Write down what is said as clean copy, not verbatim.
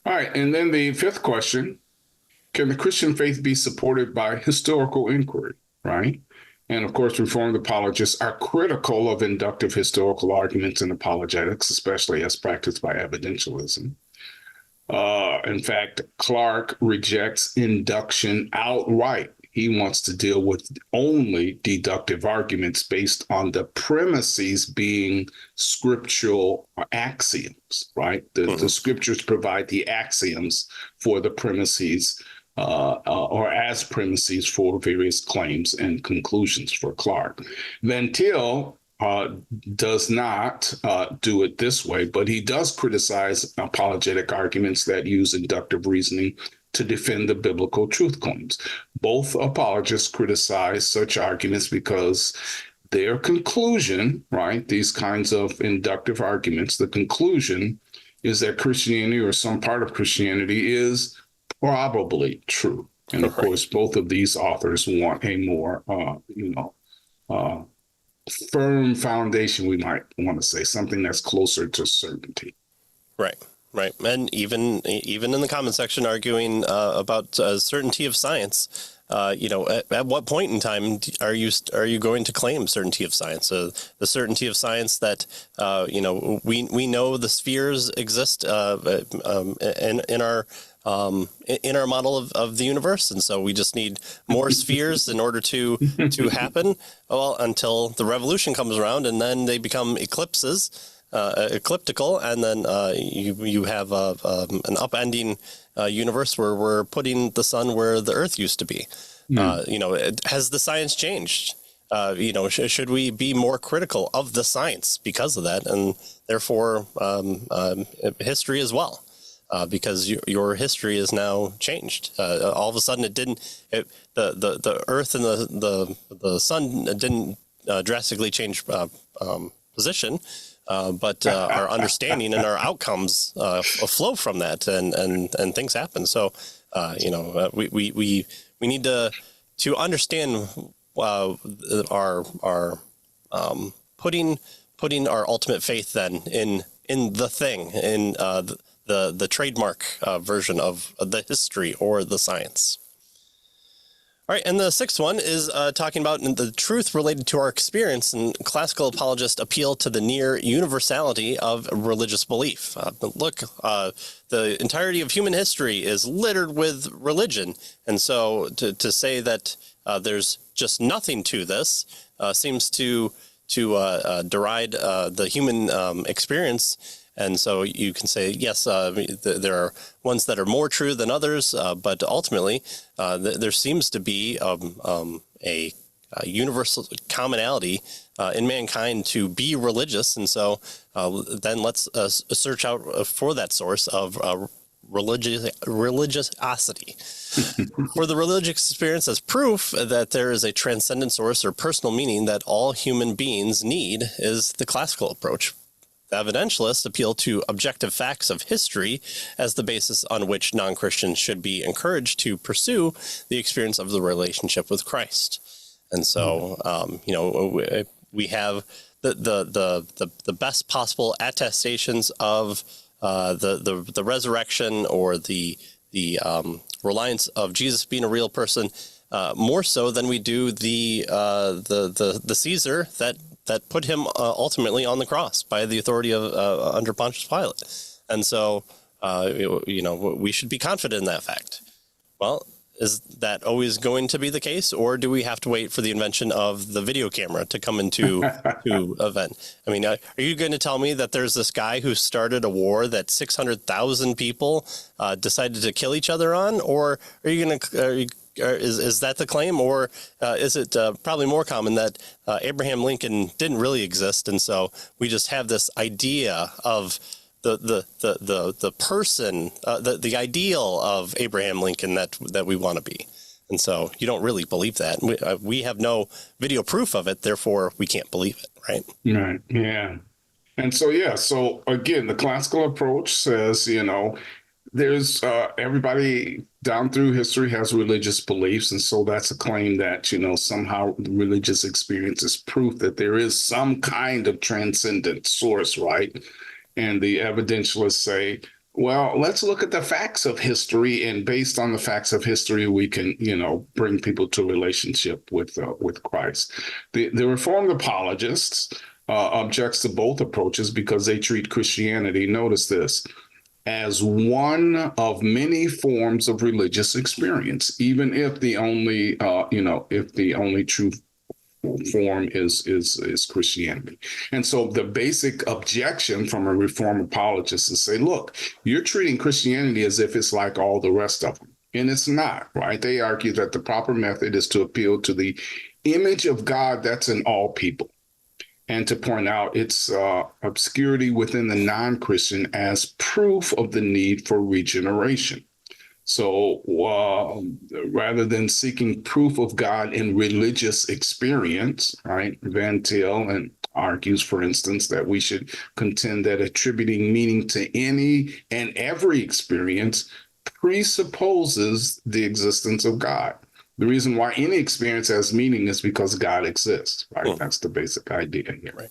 All right. And then the fifth question, can the Christian faith be supported by historical inquiry? Right. And of course, Reformed apologists are critical of inductive historical arguments in apologetics, especially as practiced by evidentialism. In fact, Clark rejects induction outright. He wants to deal with only deductive arguments based on the premises being scriptural axioms, right? The scriptures provide the axioms for the premises or as premises for various claims and conclusions for Clark. Van Til does not do it this way, but he does criticize apologetic arguments that use inductive reasoning to defend the biblical truth claims. Both apologists criticize such arguments because their conclusion, right, these kinds of inductive arguments, the conclusion is that Christianity or some part of Christianity is probably true. And of course, both of these authors want a more, firm foundation, we might want to say, something that's closer to certainty. Right. Right. And even in the comment section arguing about certainty of science, at what point in time are you going to claim certainty of science? The certainty of science that, we know the spheres exist in our model of the universe. And so we just need more spheres in order to happen. Well, until the revolution comes around and then they become ecliptical, and then you have an upending universe where we're putting the sun where the Earth used to be. Has the science changed? Should we be more critical of the science because of that, and therefore history as well? Because your history is now changed. All of a sudden, the Earth and the sun didn't drastically change position. But our understanding and our outcomes flow from that, and things happen. So, we need to understand our putting our ultimate faith then in the thing, in the trademark version of the history or the science. All right, and the sixth one is talking about the truth related to our experience, and classical apologists appeal to the near universality of religious belief. The entirety of human history is littered with religion, and so to say that there's just nothing to this seems to deride the human experience. And so you can say, yes, there are ones that are more true than others, but ultimately there seems to be a universal commonality in mankind to be religious. And so then let's search out for that source of religiosity. For the religious experience as proof that there is a transcendent source or personal meaning that all human beings need is the classical approach. The evidentialists appeal to objective facts of history as the basis on which non-Christians should be encouraged to pursue the experience of the relationship with Christ. And so, we have the best possible attestations of the resurrection or the reliance of Jesus being a real person, more so than we do the Caesar that put him ultimately on the cross by the authority of under Pontius Pilate. And so, we should be confident in that fact. Well, is that always going to be the case, or do we have to wait for the invention of the video camera to come into event? I mean, are you going to tell me that there's this guy who started a war that 600,000 people decided to kill each other on, or are you going to? Is that the claim, or is it probably more common that Abraham Lincoln didn't really exist, and so we just have this idea of the person, the ideal of Abraham Lincoln that we want to be, and so you don't really believe that. We have no video proof of it, therefore we can't believe it, right? Right. Yeah. And so again, the classical approach says, there's everybody down through history has religious beliefs. And so that's a claim that, somehow religious experience is proof that there is some kind of transcendent source, right? And the evidentialists say, Well, let's look at the facts of history, and based on the facts of history, we can, bring people to a relationship with Christ. The Reformed apologists objects to both approaches because they treat Christianity, notice this, as one of many forms of religious experience, even if the only, if the only true form is Christianity. And so the basic objection from a Reform apologist is say, look, you're treating Christianity as if it's like all the rest of them. And it's not, right? They argue that the proper method is to appeal to the image of God that's in all people, and to point out its obscurity within the non-Christian as proof of the need for regeneration. So rather than seeking proof of God in religious experience, right, Van Til and argues, for instance, that we should contend that attributing meaning to any and every experience presupposes the existence of God. The reason why any experience has meaning is because God exists, right? That's the basic idea here. Right.